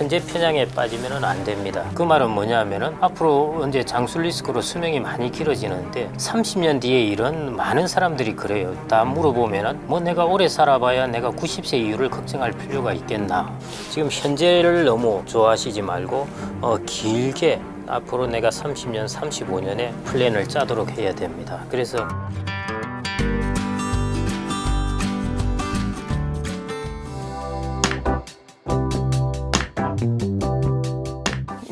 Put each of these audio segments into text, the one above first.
현재 편향에 빠지면 안 됩니다. 그 말은 뭐냐면은 앞으로 이제 장수 리스크로 수명이 많이 길어지는데 30년 뒤에 이런 많은 사람들이 그래요. 다 물어보면은 뭐 내가 오래 살아봐야 내가 90세 이후를 걱정할 필요가 있겠나. 지금 현재를 너무 좋아하시지 말고 길게 앞으로 내가 30년, 35년의 플랜을 짜도록 해야 됩니다. 그래서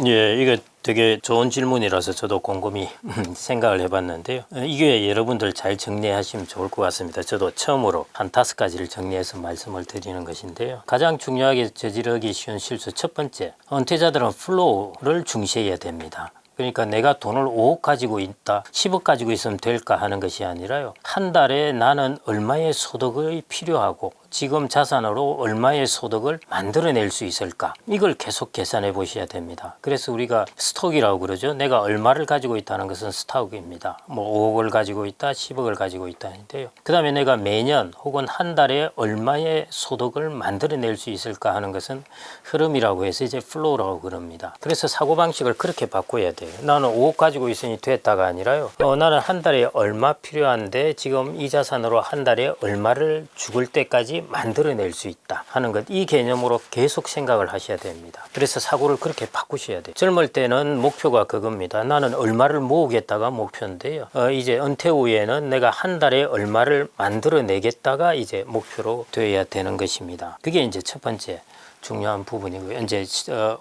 이거 되게 좋은 질문이라서 저도 곰곰이 생각을 해봤는데요. 이게 여러분들 잘 정리하시면 좋을 것 같습니다. 저도 처음으로 한 5가지를 정리해서 말씀을 드리는 것인데요. 가장 중요하게 저지르기 쉬운 실수 첫 번째, 은퇴자들은 플로우를 중시해야 됩니다. 그러니까 내가 돈을 5억 가지고 있다, 10억 가지고 있으면 될까 하는 것이 아니라요. 한 달에 나는 얼마의 소득이 필요하고 지금 자산으로 얼마의 소득을 만들어낼 수 있을까? 이걸 계속 계산해 보셔야 됩니다. 그래서 우리가 스톡이라고 그러죠. 내가 얼마를 가지고 있다는 것은 스톡입니다. 뭐 5억을 가지고 있다, 10억을 가지고 있다는데요. 그 다음에 내가 매년 혹은 한 달에 얼마의 소득을 만들어낼 수 있을까 하는 것은 흐름이라고 해서 이제 플로우라고 그럽니다. 그래서 사고방식을 그렇게 바꿔야 돼요. 나는 5억 가지고 있으니 됐다가 아니라요. 나는 한 달에 얼마 필요한데 지금 이 자산으로 한 달에 얼마를 죽을 때까지 만들어낼 수 있다 하는 것, 이 개념으로 계속 생각을 하셔야 됩니다. 그래서 사고를 그렇게 바꾸셔야 돼요. 젊을 때는 목표가 그겁니다. 나는 얼마를 모으겠다가 목표인데요. 이제 은퇴 후에는 내가 한 달에 얼마를 만들어내겠다가 이제 목표로 되어야 되는 것입니다. 그게 이제 첫 번째 중요한 부분이고요. 이제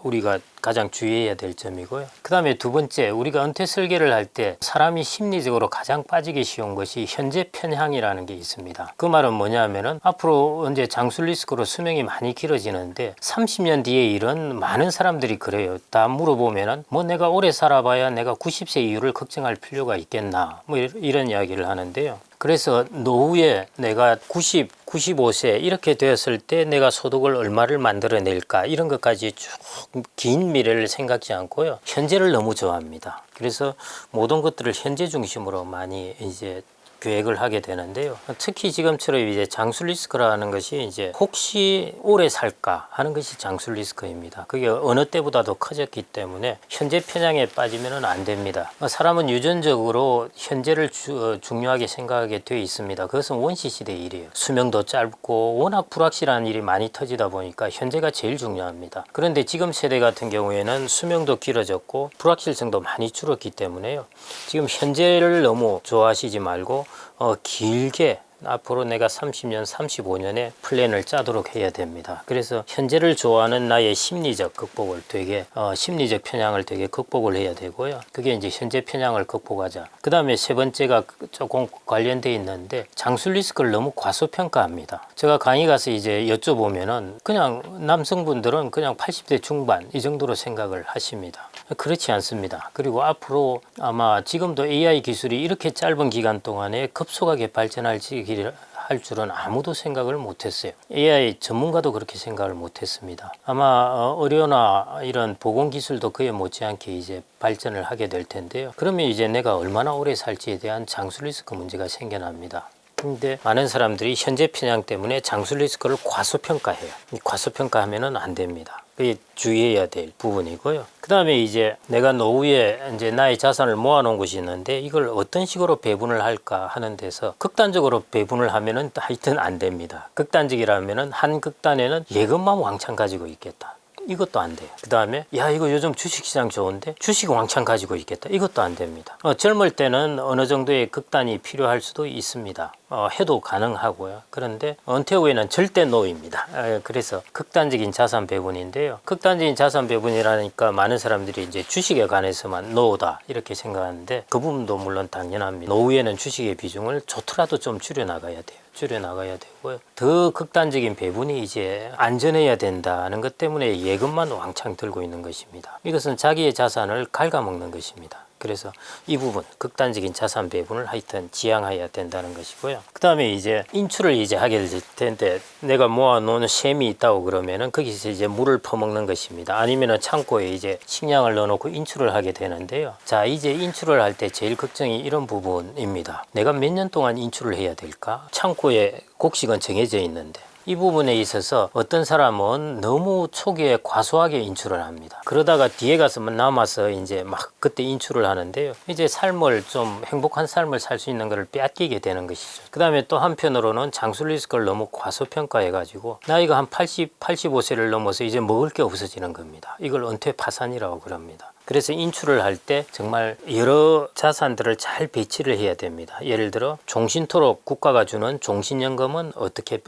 우리가 가장 주의해야 될 점이고요. 그 다음에 두 번째, 우리가 은퇴 설계를 할 때 사람이 심리적으로 가장 빠지기 쉬운 것이 현재 편향이라는 게 있습니다. 그 말은 뭐냐면은 앞으로 이제 장수 리스크로 수명이 많이 길어지는데 30년 뒤에 이런 많은 사람들이 그래요. 다 물어보면은 뭐 내가 오래 살아봐야 내가 90세 이후를 걱정할 필요가 있겠나, 뭐 이런 이야기를 하는데요. 그래서 노후에 내가 95세 이렇게 되었을 때 내가 소득을 얼마를 만들어낼까, 이런 것까지 쭉 긴 미래를 생각지 않고요. 현재를 너무 좋아합니다. 그래서 모든 것들을 현재 중심으로 많이 이제 계획을 하게 되는데요. 특히 지금처럼 이제 장수 리스크라는 것이 이제 혹시 오래 살까 하는 것이 장수 리스크입니다. 그게 어느 때보다도 커졌기 때문에 현재 편향에 빠지면 안 됩니다. 사람은 유전적으로 현재를 중요하게 생각하게 되어 있습니다. 그것은 원시 시대의 일이에요. 수명도 짧고 워낙 불확실한 일이 많이 터지다 보니까 현재가 제일 중요합니다. 그런데 지금 세대 같은 경우에는 수명도 길어졌고 불확실성도 많이 줄었기 때문에요. 지금 현재를 너무 좋아하시지 말고 길게 앞으로 내가 30년, 35년의 플랜을 짜도록 해야 됩니다. 그래서 현재를 좋아하는 나의 심리적 극복을 심리적 편향을 되게 극복을 해야 되고요. 그게 이제 현재 편향을 극복하자. 그 다음에 세 번째가 조금 관련돼 있는데 장수 리스크를 너무 과소평가합니다. 제가 강의 가서 이제 여쭤보면은 그냥 남성분들은 그냥 80대 중반 이 정도로 생각을 하십니다. 그렇지 않습니다. 그리고 앞으로 아마 지금도 AI 기술이 이렇게 짧은 기간 동안에 급속하게 발전할지 할 줄은 아무도 생각을 못했어요. AI 전문가도 그렇게 생각을 못했습니다. 아마 의료나 이런 보건기술도 그에 못지않게 이제 발전을 하게 될 텐데요. 그러면 이제 내가 얼마나 오래 살지에 대한 장수 리스크 문제가 생겨납니다. 근데 많은 사람들이 현재 편향 때문에 장수 리스크를 과소평가해요. 과소평가하면은 안 됩니다. 그게 주의해야 될 부분이고요. 그 다음에 이제 내가 노후에 이제 나의 자산을 모아놓은 것이 있는데 이걸 어떤 식으로 배분을 할까 하는 데서 극단적으로 배분을 하면은 하여튼 안 됩니다. 극단적이라면은 한 극단에는 예금만 왕창 가지고 있겠다. 이것도 안 돼요. 그 다음에 야 이거 요즘 주식시장 좋은데 주식 왕창 가지고 있겠다. 이것도 안 됩니다. 젊을 때는 어느 정도의 극단이 필요할 수도 있습니다. 해도 가능하고요. 그런데 은퇴 후에는 절대 노입니다. 그래서 극단적인 자산 배분인데요. 극단적인 자산 배분이라니까 많은 사람들이 이제 주식에 관해서만 노다 이렇게 생각하는데 그 부분도 물론 당연합니다. 노후에는 주식의 비중을 좋더라도 좀 줄여나가야 돼요. 되고요. 더 극단적인 배분이 이제 안전해야 된다는 것 때문에 예금만 왕창 들고 있는 것입니다. 이것은 자기의 자산을 갉아먹는 것입니다. 그래서 이 부분 극단적인 자산 배분을 하여튼 지향해야 된다는 것이고요. 그 다음에 이제 인출을 이제 하게 될 텐데 내가 모아놓은 셈이 있다고 그러면은 거기서 이제 물을 퍼먹는 것입니다. 아니면은 창고에 이제 식량을 넣어놓고 인출을 하게 되는데요. 자 이제 인출을 할 때 제일 걱정이 이런 부분입니다. 내가 몇 년 동안 인출을 해야 될까? 창고에 곡식은 정해져 있는데 이 부분에 있어서 어떤 사람은 너무 초기에 과소하게 인출을 합니다. 그러다가 뒤에 가서 남아서 이제 막 그때 인출을 하는데요. 이제 삶을 좀 행복한 삶을 살 수 있는 것을 빼앗기게 되는 것이죠. 그 다음에 또 한편으로는 장술 리스크를 너무 과소평가해가지고 나이가 한 80, 85세를 넘어서 이제 먹을 게 없어지는 겁니다. 이걸 은퇴 파산이라고 그럽니다. 그래서 인출을 할 때 정말 여러 자산들을 잘 배치를 해야 됩니다. 예를 들어 종신토록 국가가 주는 종신연금은 어떻게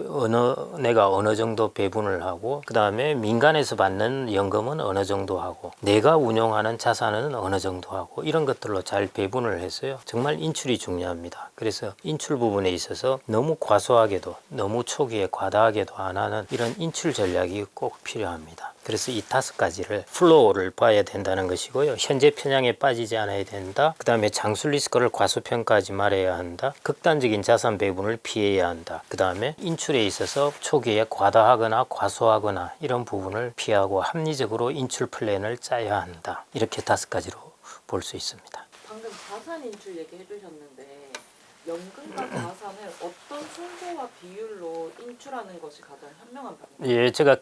내가 어느 정도 배분을 하고, 그 다음에 민간에서 받는 연금은 어느 정도 하고, 내가 운용하는 자산은 어느 정도 하고, 이런 것들로 잘 배분을 해서요. 정말 인출이 중요합니다. 그래서 인출 부분에 있어서 너무 과소하게도 너무 초기에 과다하게도 안 하는 이런 인출 전략이 꼭 필요합니다. 그래서 이 5가지를 플로우를 봐야 된다는 것이고요. 현재 편향에 빠지지 않아야 된다. 그 다음에 장술 리스크를 과소평가하지 말아야 한다. 극단적인 자산 배분을 피해야 한다. 그 다음에 인출에 있어서 초기에 과다하거나 과소하거나 이런 부분을 피하고 합리적으로 인출 플랜을 짜야 한다. 이렇게 5가지로 볼 수 있습니다. 방금 자산 인출 얘기해 주셨는데 연금과 자산을 어떤 순서와 비율로 인출하는 것이 가장 현명한 방법입니까? 예, 제가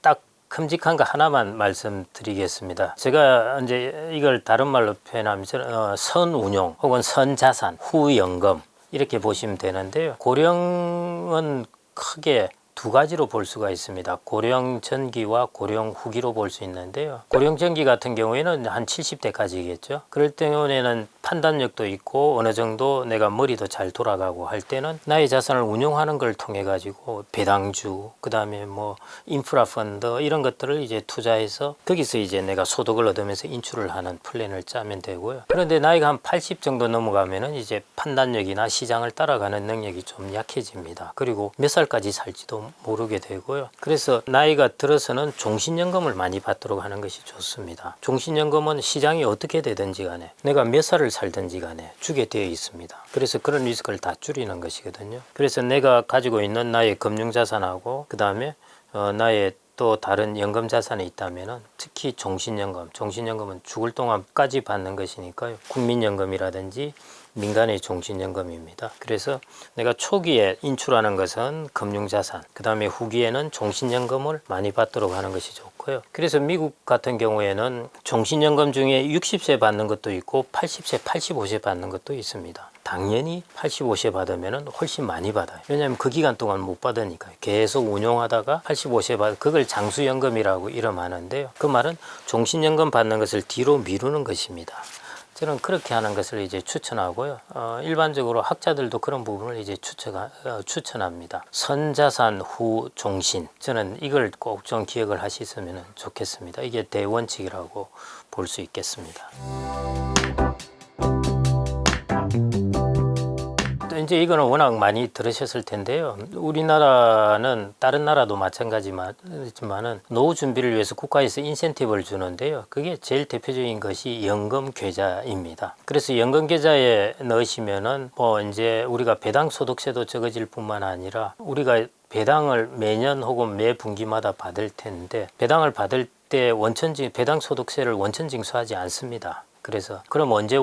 딱 큼직한 거 하나만 말씀드리겠습니다. 제가 이제 이걸 다른 말로 표현하면 선운용 혹은 선자산, 후연금 이렇게 보시면 되는데요. 고령은 크게 2가지로 볼 수가 있습니다. 고령 전기와 고령 후기로 볼 수 있는데요. 고령 전기 같은 경우에는 한 70대까지겠죠. 그럴 때는 판단력도 있고 어느 정도 내가 머리도 잘 돌아가고 할 때는 나의 자산을 운용하는 걸 통해 가지고 배당주, 그 다음에 뭐 인프라 펀드 이런 것들을 이제 투자해서 거기서 이제 내가 소득을 얻으면서 인출을 하는 플랜을 짜면 되고요. 그런데 나이가 한 80 정도 넘어가면은 이제 판단력이나 시장을 따라가는 능력이 좀 약해집니다. 그리고 몇 살까지 살지도 모르게 되고요. 그래서 나이가 들어서는 종신연금을 많이 받도록 하는 것이 좋습니다. 종신연금은 시장이 어떻게 되든지 간에 내가 몇 살을 살든지 간에 주게 되어 있습니다. 그래서 그런 리스크를 다 줄이는 것이거든요. 그래서 내가 가지고 있는 나의 금융자산하고 그 다음에 나의 또 다른 연금 자산이 있다면은 특히 종신연금은 죽을 동안까지 받는 것이니까요. 국민연금이라든지 민간의 종신연금입니다. 그래서 내가 초기에 인출하는 것은 금융자산, 그 다음에 후기에는 종신연금을 많이 받도록 하는 것이 좋고요. 그래서 미국 같은 경우에는 종신연금 중에 60세 받는 것도 있고 80세, 85세 받는 것도 있습니다. 당연히 85세 받으면 훨씬 많이 받아요. 왜냐하면 그 기간 동안 못 받으니까요. 계속 운용하다가 85세 그걸 장수연금이라고 이름하는데요. 그 말은 종신연금 받는 것을 뒤로 미루는 것입니다. 저는 그렇게 하는 것을 이제 추천하고요. 일반적으로 학자들도 그런 부분을 이제 추천합니다. 선자산 후 종신. 저는 이걸 꼭 좀 기억을 하셨으면 좋겠습니다. 이게 대원칙이라고 볼 수 있겠습니다. 이제 이거는 워낙 많이 들으셨을 텐데요. 우리나라는 다른 나라도 마찬가지지만은 노후 준비를 위해서 국가에서 인센티브를 주는데요. 그게 제일 대표적인 것이 연금 계좌입니다. 그래서 연금 계좌에 넣으시면은 뭐 이제 우리가 배당 소득세도 적어질 뿐만 아니라 우리가 배당을 매년 혹은 매 분기마다 받을 텐데 배당을 받을 때 배당 소득세를 원천 징수하지 않습니다. 그래서 그럼 언제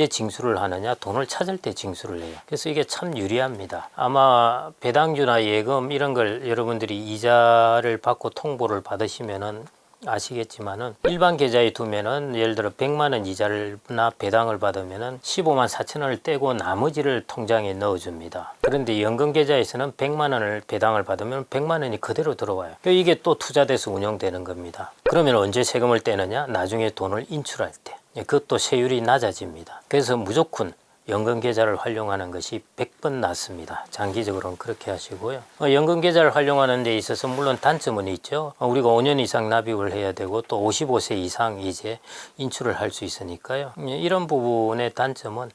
징수를 하느냐? 돈을 찾을 때 징수를 해요. 그래서 이게 참 유리합니다. 아마 배당주나 예금 이런 걸 여러분들이 이자를 받고 통보를 받으시면은 아시겠지만은 일반 계좌에 두면은 예를 들어 100만 원 이자나 배당을 받으면은 15만 4천 원을 떼고 나머지를 통장에 넣어줍니다. 그런데 연금 계좌에서는 100만 원을 배당을 받으면 100만 원이 그대로 들어와요. 이게 또 투자돼서 운영되는 겁니다. 그러면 언제 세금을 떼느냐? 나중에 돈을 인출할 때. 그것도 세율이 낮아집니다. 그래서 무조건 연금 계좌를 활용하는 것이 100번 낫습니다. 장기적으로는 그렇게 하시고요. 연금 계좌를 활용하는 데 있어서 물론 단점은 있죠. 우리가 5년 이상 납입을 해야 되고 또 55세 이상 이제 인출을 할 수 있으니까요. 이런 부분의 단점은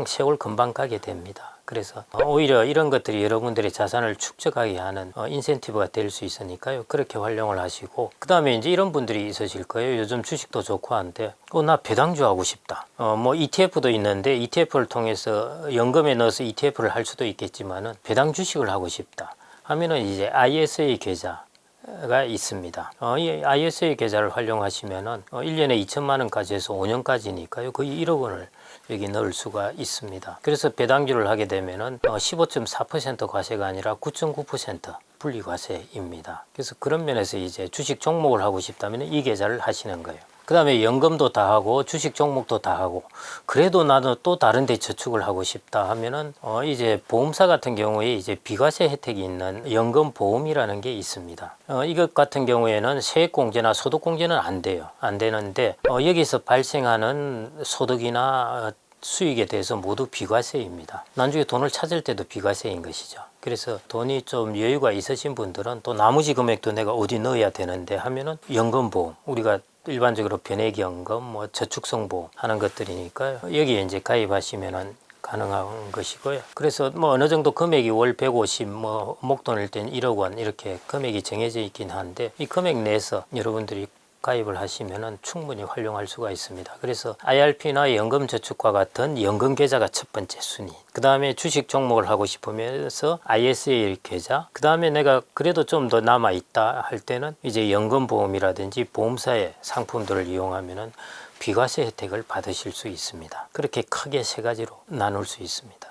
세월 금방 가게 됩니다. 그래서 오히려 이런 것들이 여러분들의 자산을 축적하게 하는 인센티브가 될 수 있으니까요. 그렇게 활용을 하시고 그 다음에 이제 이런 분들이 있으실 거예요. 요즘 주식도 좋고 한데 나 배당주 하고 싶다. 뭐 ETF도 있는데 ETF를 통해서 연금에 넣어서 ETF를 할 수도 있겠지만은 배당 주식을 하고 싶다 하면은 이제 ISA 계좌 계좌가 있습니다. 이 ISA 계좌를 활용하시면은 1년에 2천만 원까지 해서 5년까지니까요. 거의 1억 원을 여기 넣을 수가 있습니다. 그래서 배당주를 하게 되면은 15.4% 과세가 아니라 9.9% 분리과세입니다. 그래서 그런 면에서 이제 주식 종목을 하고 싶다면 이 계좌를 하시는 거예요. 그 다음에 연금도 다 하고 주식 종목도 다 하고 그래도 나는 또 다른 데 저축을 하고 싶다 하면은 이제 보험사 같은 경우에 이제 비과세 혜택이 있는 연금보험이라는 게 있습니다. 이것 같은 경우에는 세액공제나 소득공제는 안 돼요. 안 되는데 여기서 발생하는 소득이나 수익에 대해서 모두 비과세입니다. 나중에 돈을 찾을 때도 비과세인 것이죠. 그래서 돈이 좀 여유가 있으신 분들은 또 나머지 금액도 내가 어디 넣어야 되는데 하면은 연금보험, 우리가 일반적으로 변액연금, 뭐 저축성보험 하는 것들이니까요. 여기에 이제 가입하시면은 가능한 것이고요. 그래서 뭐 어느 정도 금액이 월 150, 뭐 목돈일 땐 1억 원 이렇게 금액이 정해져 있긴 한데 이 금액 내에서 여러분들이 가입을 하시면은 충분히 활용할 수가 있습니다. 그래서 IRP나 연금저축과 같은 연금계좌가 첫 번째 순위. 그 다음에 주식 종목을 하고 싶으면서 ISA 계좌. 그 다음에 내가 그래도 좀 더 남아있다 할 때는 이제 연금보험이라든지 보험사의 상품들을 이용하면은 비과세 혜택을 받으실 수 있습니다. 그렇게 크게 세 가지로 나눌 수 있습니다.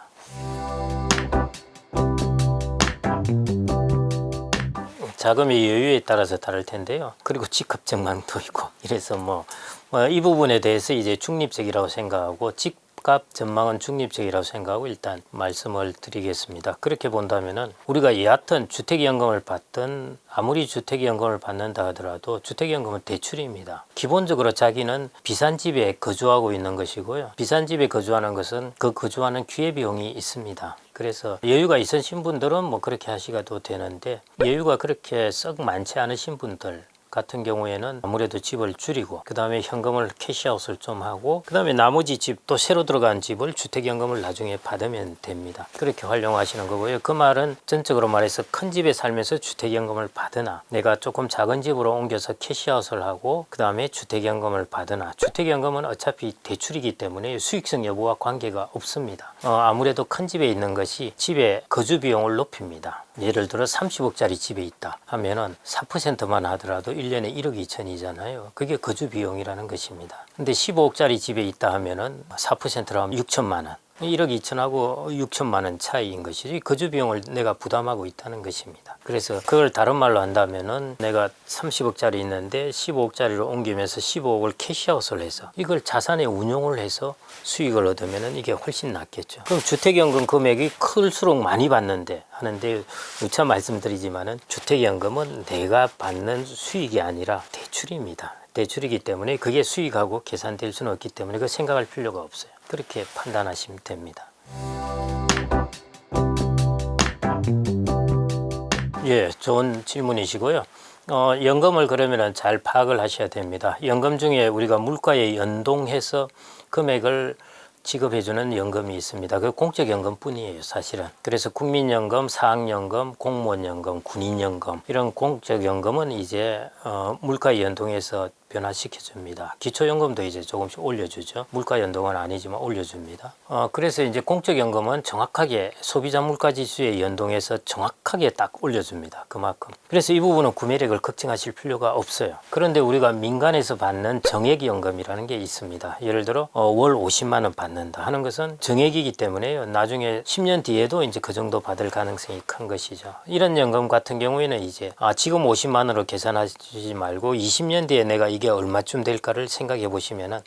자금의 여유에 따라서 다를 텐데요. 그리고 직업 전망도 있고 이래서 이 부분에 대해서 이제 중립적이라고 생각하고 집값 전망은 중립적이라고 생각하고 일단 말씀을 드리겠습니다. 그렇게 본다면은 우리가 여하튼 주택연금을 받든 아무리 주택연금을 받는다 하더라도 주택연금은 대출입니다. 기본적으로 자기는 비싼 집에 거주하고 있는 것이고요. 비싼 집에 거주하는 것은 그 거주하는 기회비용이 있습니다. 그래서 여유가 있으신 분들은 뭐 그렇게 하시가도 되는데 여유가 그렇게 썩 많지 않으신 분들 같은 경우에는 아무래도 집을 줄이고 그 다음에 현금을 캐시아웃을 좀 하고 그 다음에 나머지 집 또 새로 들어간 집을 주택연금을 나중에 받으면 됩니다. 그렇게 활용하시는 거고요. 그 말은 전적으로 말해서 큰 집에 살면서 주택연금을 받으나 내가 조금 작은 집으로 옮겨서 캐시아웃을 하고 그 다음에 주택연금을 받으나 주택연금은 어차피 대출이기 때문에 수익성 여부와 관계가 없습니다. 아무래도 큰 집에 있는 것이 집의 거주 비용을 높입니다. 예를 들어 30억짜리 집에 있다 하면은 4%만 하더라도 1년에 1억 2천이잖아요. 그게 거주 비용이라는 것입니다. 근데 15억짜리 집에 있다 하면은 4%로 하면 6천만 원. 1억 2천하고 6천만 원 차이인 것이지 거주 비용을 내가 부담하고 있다는 것입니다. 그래서 그걸 다른 말로 한다면은 내가 30억짜리 있는데 15억짜리로 옮기면서 15억을 캐시아웃을 해서 이걸 자산에 운용을 해서 수익을 얻으면은 이게 훨씬 낫겠죠. 그럼 주택연금 금액이 클수록 많이 받는데 하는데 누차 말씀드리지만은 주택연금은 내가 받는 수익이 아니라 대출입니다. 대출이기 때문에 그게 수익하고 계산될 수는 없기 때문에 그 생각할 필요가 없어요. 그렇게 판단하시면 됩니다. 예, 좋은 질문이시고요. 연금을 그러면 잘 파악을 하셔야 됩니다. 연금 중에 우리가 물가에 연동해서 금액을 지급해주는 연금이 있습니다. 그 공적연금뿐이에요, 사실은. 그래서 국민연금, 사학연금, 공무원연금, 군인연금 이런 공적연금은 이제 물가에 연동해서 변화시켜줍니다. 기초연금도 이제 조금씩 올려주죠. 물가 연동은 아니지만 올려줍니다. 그래서 이제 공적연금은 정확하게 소비자 물가지수에 연동해서 정확하게 딱 올려줍니다. 그만큼. 그래서 이 부분은 구매력을 걱정하실 필요가 없어요. 그런데 우리가 민간에서 받는 정액연금이라는 게 있습니다. 예를 들어 월 50만 원 받는다 하는 것은 정액이기 때문에 나중에 10년 뒤에도 이제 그 정도 받을 가능성이 큰 것이죠. 이런 연금 같은 경우에는 이제 지금 50만 원으로 계산하지 말고 20년 뒤에 내가 이게 얼마쯤 될까를 생각해 보시면은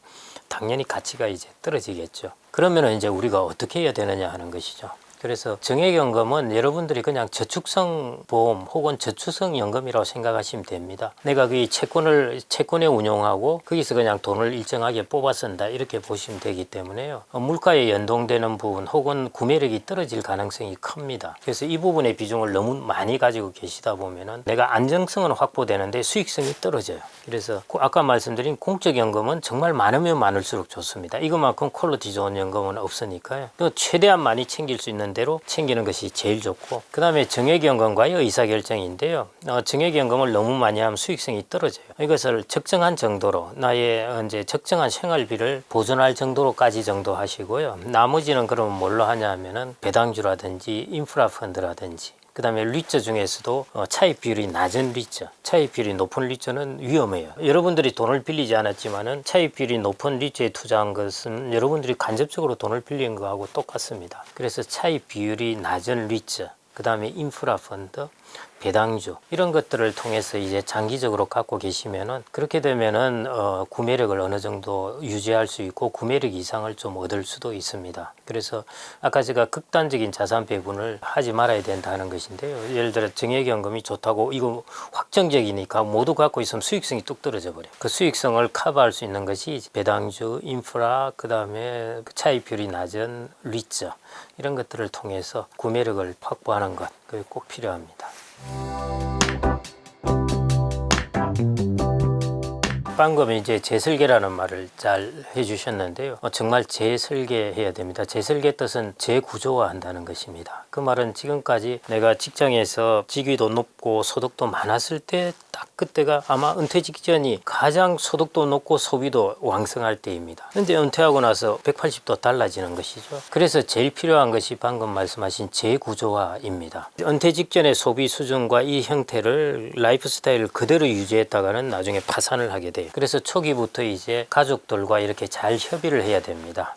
당연히 가치가 이제 떨어지겠죠. 그러면은 이제 우리가 어떻게 해야 되느냐 하는 것이죠. 그래서 정액연금은 여러분들이 그냥 저축성 보험 혹은 저축성 연금이라고 생각하시면 됩니다. 내가 그 채권에 운용하고 거기서 그냥 돈을 일정하게 뽑아 쓴다 이렇게 보시면 되기 때문에요. 물가에 연동되는 부분 혹은 구매력이 떨어질 가능성이 큽니다. 그래서 이 부분의 비중을 너무 많이 가지고 계시다 보면은 내가 안정성은 확보되는데 수익성이 떨어져요. 그래서 아까 말씀드린 공적연금은 정말 많으면 많을수록 좋습니다. 이것만큼 퀄리티 좋은 연금은 없으니까요. 최대한 많이 챙길 수 있는 대로 챙기는 것이 제일 좋고 그 다음에 정액연금과의 의사결정인데요. 정액연금을 너무 많이 하면 수익성이 떨어져요. 이것을 적정한 정도로 나의 이제 적정한 생활비를 보존할 정도로까지 정도 하시고요. 나머지는 그러면 뭘로 하냐 하면은 배당주라든지 인프라 펀드라든지 그 다음에 리처 중에서도 차익 비율이 낮은 리처, 차익 비율이 높은 리처는 위험해요. 여러분들이 돈을 빌리지 않았지만은 차익 비율이 높은 리처에 투자한 것은 여러분들이 간접적으로 돈을 빌린 거하고 똑같습니다. 그래서 차익 비율이 낮은 리처, 그 다음에 인프라 펀드, 배당주 이런 것들을 통해서 이제 장기적으로 갖고 계시면은 그렇게 되면은 구매력을 어느 정도 유지할 수 있고 구매력 이상을 좀 얻을 수도 있습니다. 그래서 아까 제가 극단적인 자산 배분을 하지 말아야 된다는 것인데요. 예를 들어 정액연금이 좋다고 이거 확정적이니까 모두 갖고 있으면 수익성이 뚝 떨어져 버려요. 그 수익성을 커버할 수 있는 것이 배당주, 인프라, 그 다음에 차익 비율이 낮은 리처 이런 것들을 통해서 구매력을 확보하는 것 그게 꼭 필요합니다. 방금 이제 재설계라는 말을 잘 해주셨는데요. 정말 재설계해야 됩니다. 재설계 뜻은 재구조화한다는 것입니다. 그 말은 지금까지 내가 직장에서 직위도 높고 소득도 많았을 때 딱 그때가 아마 은퇴 직전이 가장 소득도 높고 소비도 왕성할 때입니다. 근데 은퇴하고 나서 180도 달라지는 것이죠. 그래서 제일 필요한 것이 방금 말씀하신 재구조화입니다. 은퇴 직전의 소비 수준과 이 형태를 라이프 스타일을 그대로 유지했다가는 나중에 파산을 하게 돼요. 그래서 초기부터 이제 가족들과 이렇게 잘 협의를 해야 됩니다.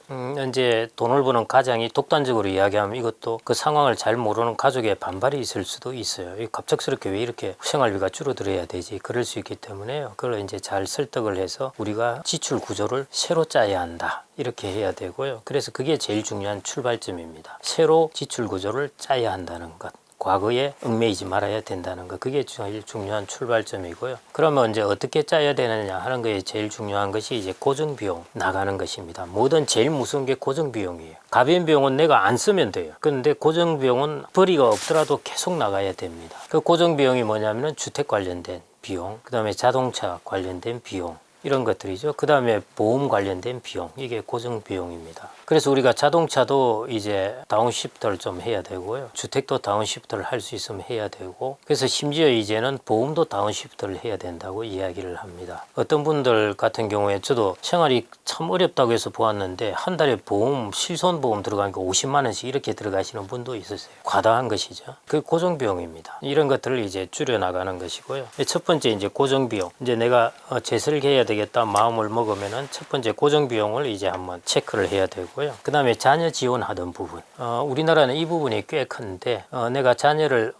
이제 돈을 버는 가장이 독단적으로 이야기하면 이것도 그 상황을 잘 모르는 가족의 반발이 있을 수도 있어요. 갑작스럽게 왜 이렇게 생활비가 줄어들어야 되지? 그럴 수 있기 때문에요. 그걸 이제 잘 설득을 해서 우리가 지출 구조를 새로 짜야 한다. 이렇게 해야 되고요. 그래서 그게 제일 중요한 출발점입니다. 새로 지출 구조를 짜야 한다는 것. 과거에 얽매이지 말아야 된다는 것. 그게 제일 중요한 출발점이고요. 그러면 이제 어떻게 짜야 되느냐 하는 거에 제일 중요한 것이 이제 고정비용 나가는 것입니다. 뭐든 제일 무서운 게 고정비용이에요. 가변비용은 내가 안 쓰면 돼요. 그런데 고정비용은 벌이가 없더라도 계속 나가야 됩니다. 그 고정비용이 뭐냐면은 주택 관련된 비용, 그 다음에 자동차 관련된 비용, 이런 것들이죠. 그 다음에 보험 관련된 비용, 이게 고정 비용입니다. 그래서 우리가 자동차도 이제 다운시프트를 좀 해야 되고요. 주택도 다운시프트를 할 수 있으면 해야 되고, 그래서 심지어 이제는 보험도 다운시프트를 해야 된다고 이야기를 합니다. 어떤 분들 같은 경우에 저도 생활이 참 어렵다고 해서 보았는데 한 달에 보험, 실손보험 들어가니까 50만 원씩 이렇게 들어가시는 분도 있었어요. 과다한 것이죠. 그 고정 비용입니다. 이런 것들을 이제 줄여 나가는 것이고요. 첫 번째 이제 고정 비용. 이제 내가 재설계해야 되겠다 마음을 먹으면은 첫 번째 고정 비용을 이제 한번 체크를 해야 되고요. 그 다음에 자녀 지원하던 부분. 우리나라는 이 부분이 꽤 큰데 내가 자녀를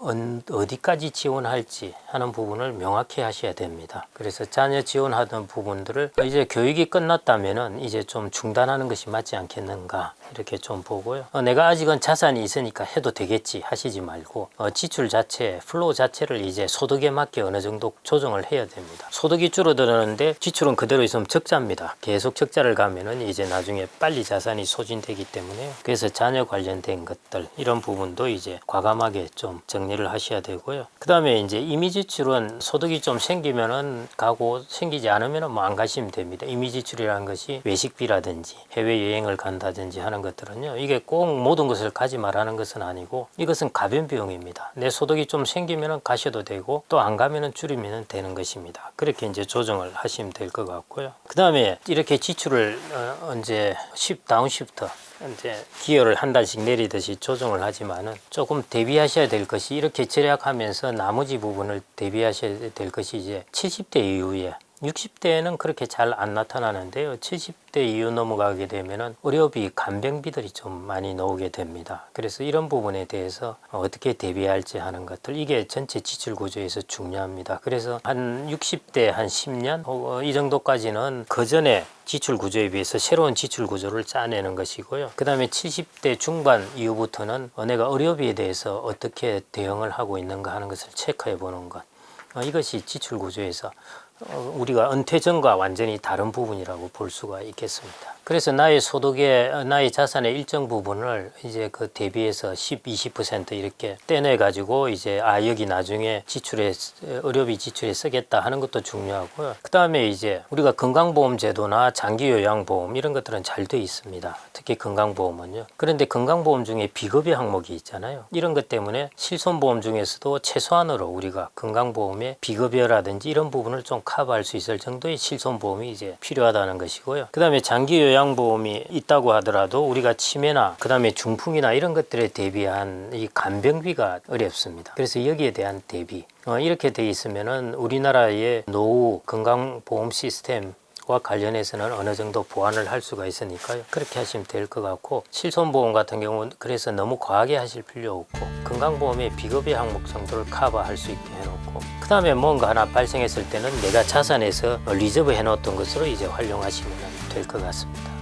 어디까지 지원할지 하는 부분을 명확히 하셔야 됩니다. 그래서 자녀 지원하던 부분들을 이제 교육이 끝났다면은 이제 좀 중단하는 것이 맞지 않겠는가 이렇게 좀 보고요. 내가 아직은 자산이 있으니까 해도 되겠지 하시지 말고 지출 자체, 플로우 자체를 이제 소득에 맞게 어느 정도 조정을 해야 됩니다. 소득이 줄어드는데 지출은 그대로 있으면 적자입니다. 계속 적자를 가면은 이제 나중에 빨리 자산이 소진되기 때문에 그래서 자녀 관련된 것들 이런 부분도 이제 과감하게 좀 정리를 하셔야 되고요. 그 다음에 이제 임의 지출은 소득이 좀 생기면은 가고 생기지 않으면은 뭐 안 가시면 됩니다. 임의 지출이라는 것이 외식비라든지 해외 여행을 간다든지 하는 것들은요. 이게 꼭 모든 것을 가지 말라는 것은 아니고 이것은 가변 비용입니다. 내 소득이 좀 생기면은 가셔도 되고 또 안 가면은 줄이면 되는 것입니다. 그렇게 이제 조정을 하시면 될 것 같고요. 그 다음에 이렇게 지출을 이제 다운시프트 이제 기여를 한 달씩 내리듯이 조정을 하지만은 조금 대비하셔야 될 것이 이렇게 절약하면서 나머지 부분을 대비하셔야 될 것이 이제 70대 이후에 60대에는 그렇게 잘 안 나타나는데요. 70대 이후 넘어가게 되면은 의료비, 간병비들이 좀 많이 나오게 됩니다. 그래서 이런 부분에 대해서 어떻게 대비할지 하는 것들 이게 전체 지출 구조에서 중요합니다. 그래서 한 60대 한 10년 이 정도까지는 그 전에 지출 구조에 비해서 새로운 지출 구조를 짜내는 것이고요. 그 다음에 70대 중반 이후부터는 내가 의료비에 대해서 어떻게 대응을 하고 있는가 하는 것을 체크해 보는 것. 이것이 지출 구조에서 우리가 은퇴 전과 완전히 다른 부분이라고 볼 수가 있겠습니다. 그래서 나의 소득의 나의 자산의 일정 부분을 이제 그 대비해서 10, 20% 이렇게 떼내 가지고 이제 여기 나중에 지출에 의료비 지출에 쓰겠다 하는 것도 중요하고요. 그다음에 이제 우리가 건강보험 제도나 장기요양보험 이런 것들은 잘 돼 있습니다. 특히 건강보험은요. 그런데 건강보험 중에 비급여 항목이 있잖아요. 이런 것 때문에 실손보험 중에서도 최소한으로 우리가 건강보험의 비급여라든지 이런 부분을 좀 커버할 수 있을 정도의 실손보험이 이제 필요하다는 것이고요. 그다음에 장기요양 요양보험이 있다고 하더라도 우리가 치매나 그다음에 중풍이나 이런 것들에 대비한 이 간병비가 어렵습니다. 그래서 여기에 대한 대비 이렇게 돼 있으면은 우리나라의 노후 건강보험 시스템 과 관련해서는 어느 정도 보완을 할 수가 있으니까요. 그렇게 하시면 될 것 같고, 실손보험 같은 경우는 그래서 너무 과하게 하실 필요 없고, 건강보험의 비급여 항목 정도를 커버할 수 있게 해놓고, 그 다음에 뭔가 하나 발생했을 때는 내가 자산에서 리저브 해놓았던 것으로 이제 활용하시면 될 것 같습니다.